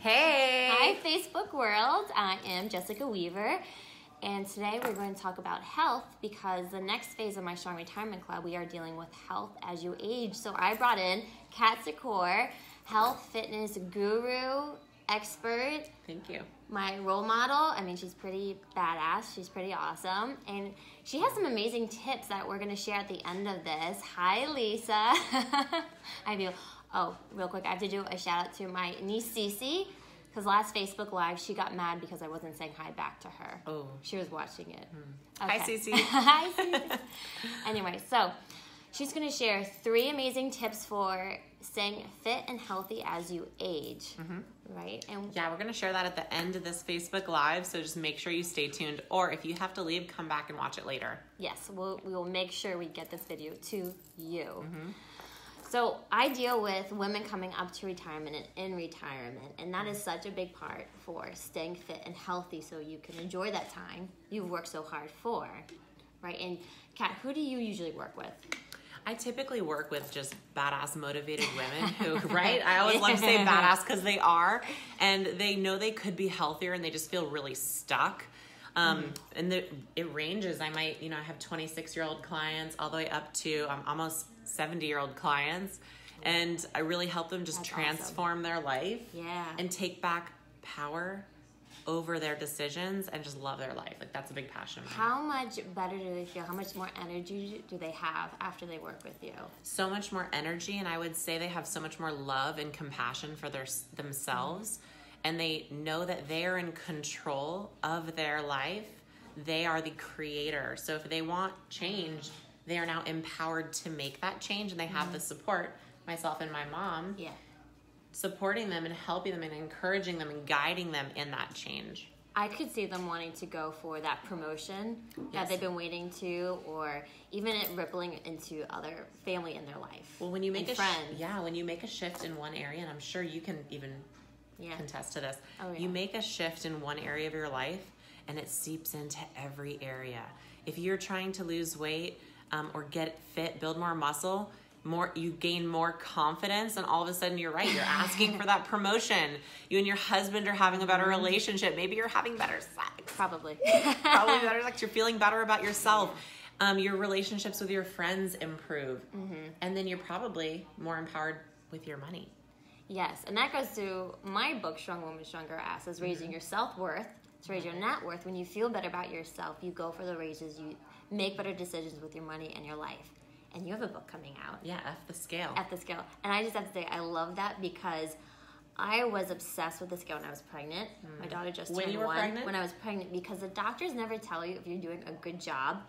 Hey! Hi, Facebook world. I am Jessica Weaver, and today we're going to talk about health because the next phase of my Strong Retirement Club, we are dealing with health as you age. So I brought in Kat Secor, health fitness guru, expert. Thank you. My role model. I mean, she's pretty badass. She's pretty awesome. And she has some amazing tips that we're going to share at the end of this. Hi, Lisa. I do. Oh, real quick, I have to do a shout out to my niece, Cece, because last Facebook Live, she got mad because I wasn't saying hi back to her. Oh. She was watching it. Okay. Hi, Cece. Hi, Cece. Anyway, so she's going to share 3 amazing tips for staying fit and healthy as you age, right? And yeah, we're going to share that at the end of this Facebook Live, so just make sure you stay tuned. Or if you have to leave, come back and watch it later. yes, we will make sure we get this video to you. So I deal with women coming up to retirement and in retirement, and that is such a big part for staying fit and healthy so you can enjoy that time you've worked so hard for, right? And Kat, who do you usually work with? I typically work with just badass motivated women who, right? I always love to say badass because they are, and they know they could be healthier and they just feel really stuck. And it ranges. I have 26-year-old clients all the way up to almost 70-year-old clients, and I really help them just transform their life and take back power over their decisions and just love their life. Like, that's a big passion of mine. How much better do they feel? How much more energy do they have after they work with you? So much more energy, and I would say they have so much more love and compassion for themselves, and they know that they are in control of their life. They are the creator. So if they want change, they are now empowered to make that change, and they have the support, myself and my mom, supporting them and helping them and encouraging them and guiding them in that change. I could see them wanting to go for that promotion that they've been waiting to, or even it rippling into other family in their life. Well, when you make friends. when you make a shift in one area, and I'm sure you can even contest to this, you make a shift in one area of your life, and it seeps into every area. If you're trying to lose weight, or get fit, build more muscle, you gain more confidence, and all of a sudden you're right, you're asking for that promotion. You and your husband are having a better relationship. Maybe you're having better sex. Probably better sex. You're feeling better about yourself. Your relationships with your friends improve. And then you're probably more empowered with your money. Yes, and that goes to my book, Strong Woman, Stronger Ass, is raising your self-worth to raise your net worth. When you feel better about yourself, you go for the raises, you make better decisions with your money and your life. And you have a book coming out. Yeah, F the Scale. F the Scale. And I just have to say, I love that because I was obsessed with the scale when I was pregnant. My daughter just turned 1. When you were pregnant? When I was pregnant, because the doctors never tell you if you're doing a good job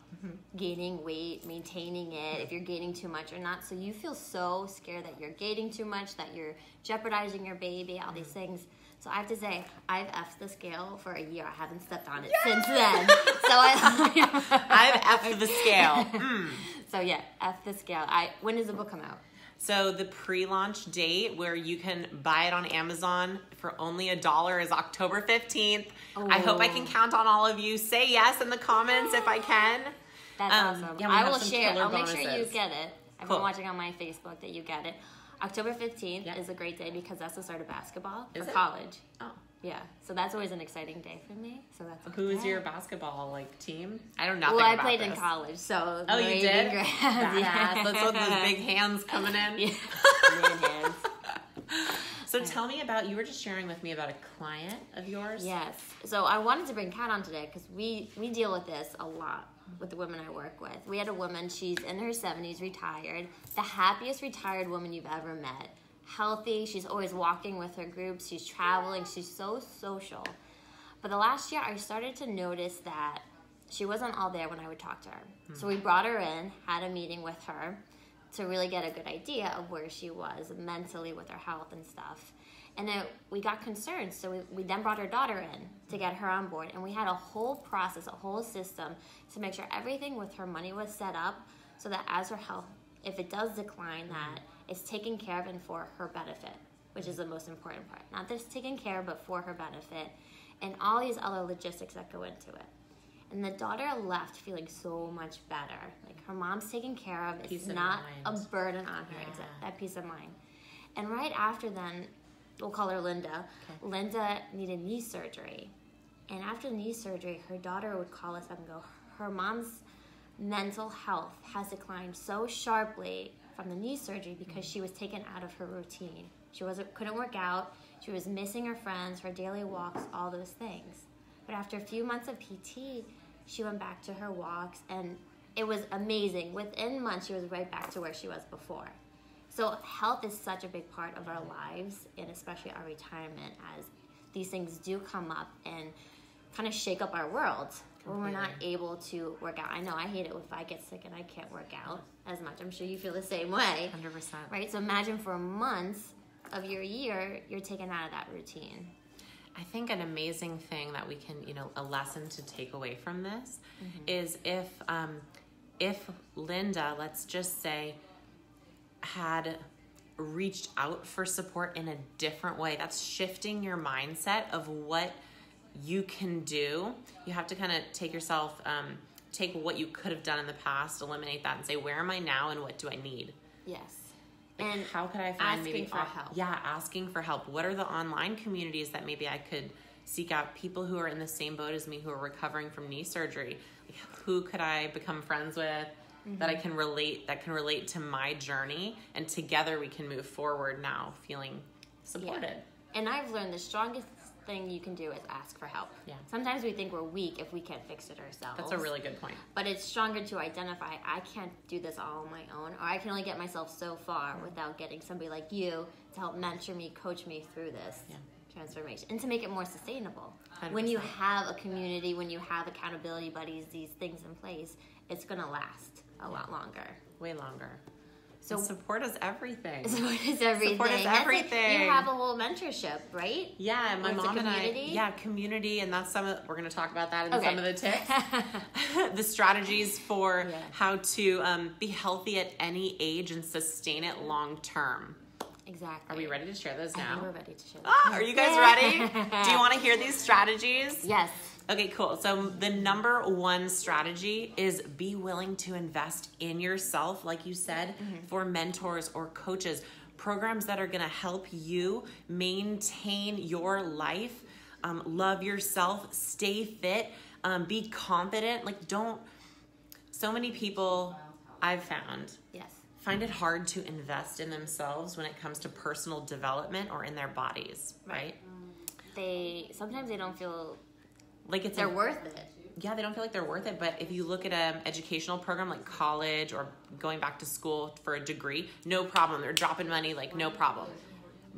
gaining weight, maintaining it, if you're gaining too much or not. So you feel so scared that you're gaining too much, that you're jeopardizing your baby, all these things. So I have to say, I've F'd the scale for a year. I haven't stepped on it since then. So I've F'd the scale. So yeah, F the scale. When does the book come out? So the pre-launch date where you can buy it on Amazon for only $1 is October 15th. I hope I can count on all of you. Say yes in the comments if I can. That's awesome. Yeah, I will share it. I'll make sure you bonuses. get it. I've been watching on my Facebook that you get it. October 15th is a great day because that's the start of basketball for college. Oh. Yeah, so that's always an exciting day for me. So that's Who is your basketball team? I don't know. Well, I played in college, so you did? Yeah, let's look at those big hands coming in. Yeah. Big hands. So tell me about, you were just sharing with me about a client of yours. Yes. So I wanted to bring Kat on today because we deal with this a lot with the women I work with. We had a woman, she's in her 70s, retired, the happiest retired woman you've ever met. Healthy, she's always walking with her groups, she's traveling, she's so social. But the last year I started to notice that she wasn't all there when I would talk to her. So we brought her in, had a meeting with her to really get a good idea of where she was mentally with her health and stuff. And then we got concerned, so we then brought her daughter in to get her on board. And we had a whole process, a whole system to make sure everything with her money was set up so that as her health, if it does decline, that it's taken care of and for her benefit, which is the most important part. Not just taken care of, but for her benefit. And all these other logistics that go into it. And the daughter left feeling so much better. Like, her mom's taken care of. It's not a burden on her. Yeah. That peace of mind. And right after then, we'll call her Linda. Okay. Linda needed knee surgery. And after knee surgery, her daughter would call us up and go, her mom's mental health has declined so sharply from the knee surgery because she was taken out of her routine. She couldn't work out. She was missing her friends, her daily walks, all those things. But after a few months of PT, she went back to her walks, and it was amazing. Within months, she was right back to where she was before. So health is such a big part of our lives, and especially our retirement, as these things do come up and kind of shake up our world when we're not able to work out. I know I hate it if I get sick and I can't work out as much. I'm sure you feel the same way. 100%. Right? So imagine for months of your year, you're taken out of that routine. I think an amazing thing that we can, a lesson to take away from this is if Linda, let's just say, had reached out for support in a different way, that's shifting your mindset of what you can do. You have to kind of take yourself, take what you could have done in the past, eliminate that, and say, where am I now and what do I need? Yes. Like, and how could I find asking for help? Yeah, asking for help. What are the online communities that maybe I could seek out? People who are in the same boat as me, who are recovering from knee surgery. Like, who could I become friends with that I can relate, that can relate to my journey, and together we can move forward now feeling supported. Yeah. And I've learned the strongest thing you can do is ask for help. Yeah. Sometimes we think we're weak if we can't fix it ourselves. That's a really good point. But it's stronger to identify, I can't do this all on my own, or I can only get myself so far without getting somebody like you to help mentor me, coach me through this transformation, and to make it more sustainable. 100%. When you have a community, when you have accountability buddies, these things in place, it's going to last a lot longer. Way longer. So and support is everything. Support is everything. Support is everything. You have a whole mentorship, right? Yeah, my mom and community? Community, and that's we're going to talk about that in some of the tips. The strategies for how to be healthy at any age and sustain it long term. Exactly. Are we ready to share those now? I think we're ready to share those. Are you guys ready? Do you want to hear these strategies? Yes. Okay, cool. So the number one strategy is be willing to invest in yourself, like you said, for mentors or coaches, programs that are going to help you maintain your life, love yourself, stay fit, be confident. So many people I've found find it hard to invest in themselves when it comes to personal development or in their bodies, right? Sometimes they don't feel like they're worth it. Yeah, they don't feel like they're worth it. But if you look at an educational program like college or going back to school for a degree, no problem. They're dropping money, no problem.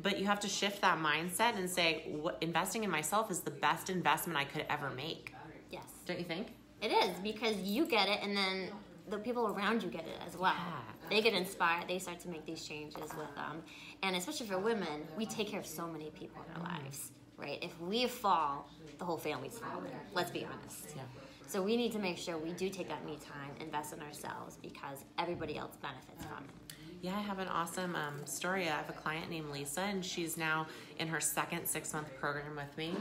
But you have to shift that mindset and say, investing in myself is the best investment I could ever make. Yes. Don't you think? It is, because you get it, and then the people around you get it as well. Yeah. They get inspired. They start to make these changes with them. And especially for women, we take care of so many people in our lives. Right? If we fall, the whole family's falling. Let's be honest. Yeah. So we need to make sure we do take that me time, invest in ourselves, because everybody else benefits from it. Yeah, I have an awesome story. I have a client named Lisa, and she's now in her second 6-month program with me.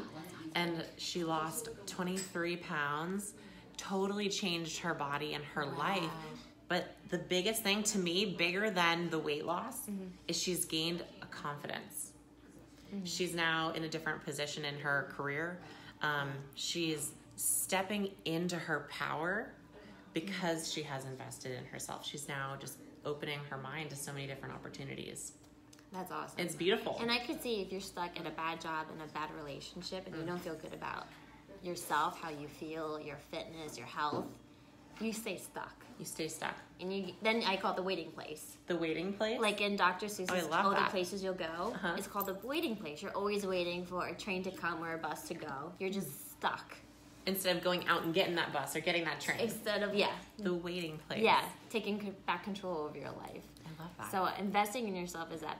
And she lost 23 pounds, totally changed her body and her life. But the biggest thing to me, bigger than the weight loss, is she's gained a confidence. She's now in a different position in her career. She's stepping into her power because she has invested in herself. She's now just opening her mind to so many different opportunities. That's awesome. It's beautiful. And I could see if you're stuck in a bad job, in a bad relationship, and you don't feel good about yourself, how you feel, your fitness, your health, you stay stuck. You stay stuck. And then I call it the waiting place. The waiting place? Like in Dr. Seuss's All the places you'll go. It's called the waiting place. You're always waiting for a train to come or a bus to go. You're just stuck. Instead of going out and getting that bus or getting that train. Instead of, the waiting place. Yeah, taking back control over your life. I love that. So investing in yourself is that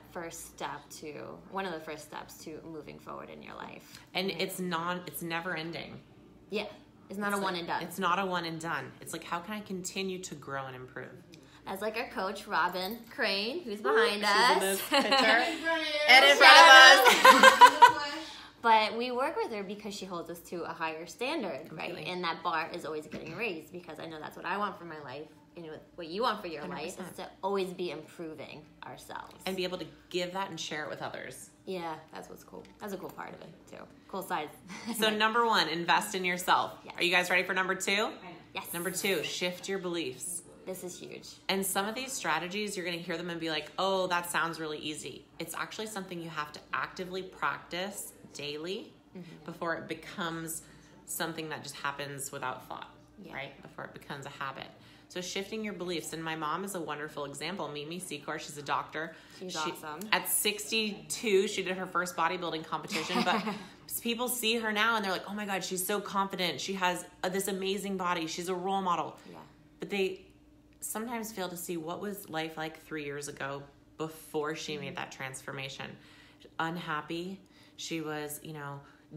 one of the first steps to moving forward in your life. And it's never ending. Yeah. It's not a one and done. It's not a one and done. It's like, how can I continue to grow and improve? As like our coach, Robin Crane, who's behind us. She's in this picture. And in front of us. But we work with her because she holds us to a higher standard, Completely. right? And that bar is always getting raised because I know that's what I want for my life. And what you want for your 100%. life is to always be improving ourselves. And be able to give that and share it with others. Yeah, that's what's cool. That's a cool part of it, too. Cool side. So number 1, invest in yourself. Yes. Are you guys ready for number 2? Yes. Number 2, shift your beliefs. This is huge. And some of these strategies, you're going to hear them and be like, oh, that sounds really easy. It's actually something you have to actively practice daily before it becomes something that just happens without thought, right? Before it becomes a habit. So shifting your beliefs. And my mom is a wonderful example. Kat Secor, she's a doctor. She's awesome. At 62, she did her first bodybuilding competition. But people see her now and they're like, oh my God, she's so confident. She has this amazing body. She's a role model. Yeah. But they sometimes fail to see what was life like 3 years ago before she made that transformation. Unhappy. She was,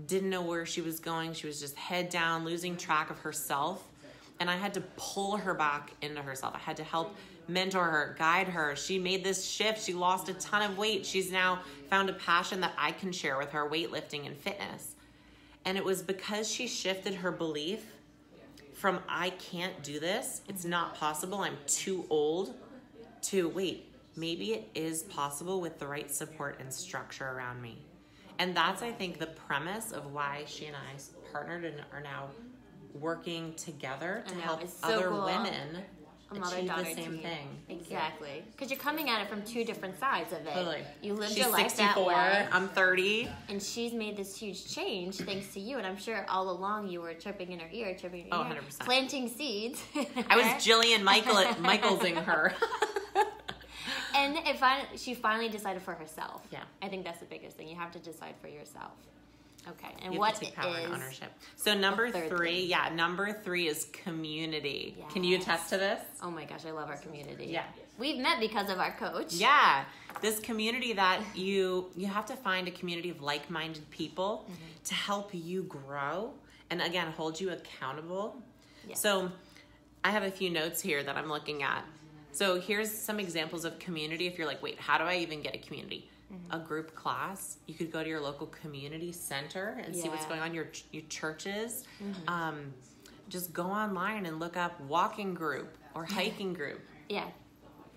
didn't know where she was going. She was just head down, losing track of herself. And I had to pull her back into herself. I had to help mentor her, guide her. She made this shift. She lost a ton of weight. She's now found a passion that I can share with her, weightlifting and fitness. And it was because she shifted her belief from I can't do this, it's not possible, I'm too old, to wait, maybe it is possible with the right support and structure around me. And that's, I think, the premise of why she and I partnered and are now working together to help other women achieve the same thing. Exactly. Because you're coming at it from 2 different sides of it. Totally. You lived She's your life 64, that way. I'm 30. And she's made this huge change thanks to you. And I'm sure all along you were chirping in her ear, 100%. planting seeds. I was Jillian Michaelsing her. And she finally decided for herself. Yeah. I think that's the biggest thing. You have to decide for yourself. Okay. And you what have to take power is and ownership? So number 3 is community. Yes. Can you attest to this? Oh my gosh, I love our community. Yeah. We've met because of our coach. Yeah. This community that you have to find a community of like-minded people to help you grow and, again, hold you accountable. Yes. So I have a few notes here that I'm looking at. So here's some examples of community. If you're like, wait, how do I even get a community? A group class. You could go to your local community center and see what's going on, your churches. Just go online and look up walking group or hiking group. Yeah.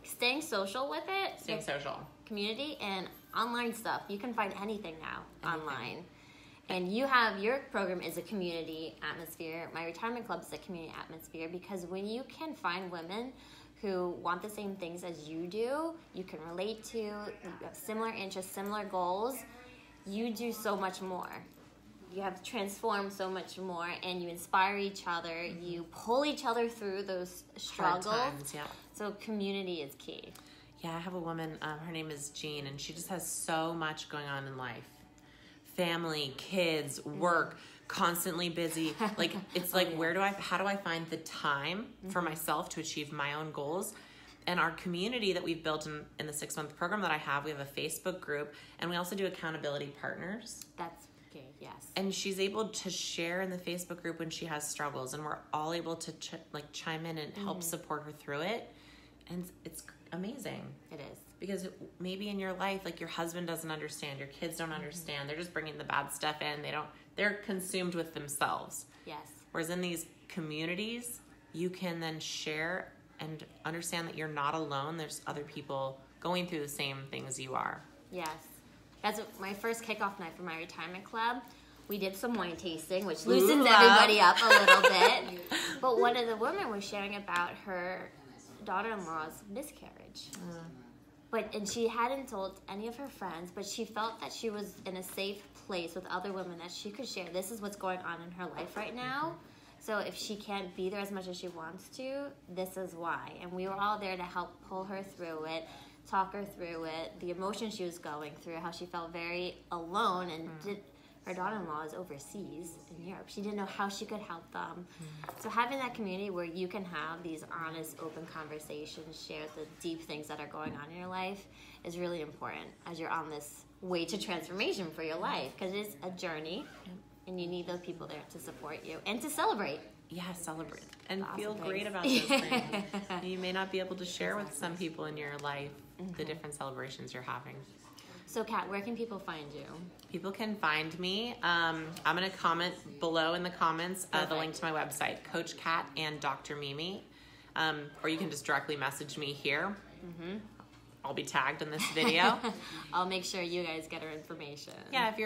Staying social with it. Staying social. Community and online stuff. You can find anything now online. And your program is a community atmosphere. My retirement club is a community atmosphere because when you can find women who want the same things as you do, you can relate to, you have similar interests, similar goals, you do so much more. You have transformed so much more, and you inspire each other. You pull each other through those struggles. Hard times, yeah. So community is key. Yeah, I have a woman, her name is Jean, and she just has so much going on in life. Family, kids, work, constantly busy. Like, it's like, how do I find the time for myself to achieve my own goals? And our community that we've built in the 6-month program that I have, we have a Facebook group, and we also do accountability partners. That's okay, yes. And she's able to share in the Facebook group when she has struggles, and we're all able to chime in and help support her through it. And it's amazing. It is. Because maybe in your life, like, your husband doesn't understand, your kids don't understand. They're just bringing the bad stuff in. They're consumed with themselves. Yes. Whereas in these communities, you can then share and understand that you're not alone. There's other people going through the same things you are. Yes. That's my first kickoff night for my retirement club. We did some wine tasting, which loosens everybody up a little bit. But one of the women was sharing about her daughter-in-law's miscarriage. And she hadn't told any of her friends, but she felt that she was in a safe place with other women that she could share. This is what's going on in her life right now. So if she can't be there as much as she wants to, this is why. And we were all there to help pull her through it, talk her through it, the emotions she was going through, how she felt very alone, and her daughter-in-law is overseas in Europe. She didn't know how she could help them. So having that community where you can have these honest, open conversations, share the deep things that are going on in your life is really important as you're on this way to transformation for your life, because it's a journey, and you need those people there to support you and to celebrate. Yeah, celebrate. And awesome feel things. great about those things. You may not be able to share with some people in your life the different celebrations you're having. So, Kat, where can people find you? People can find me. I'm going to comment below in the comments the link to my website, Coach Kat and Dr. Mimi. Or you can just directly message me here. I'll be tagged in this video. I'll make sure you guys get her information. Yeah, if you're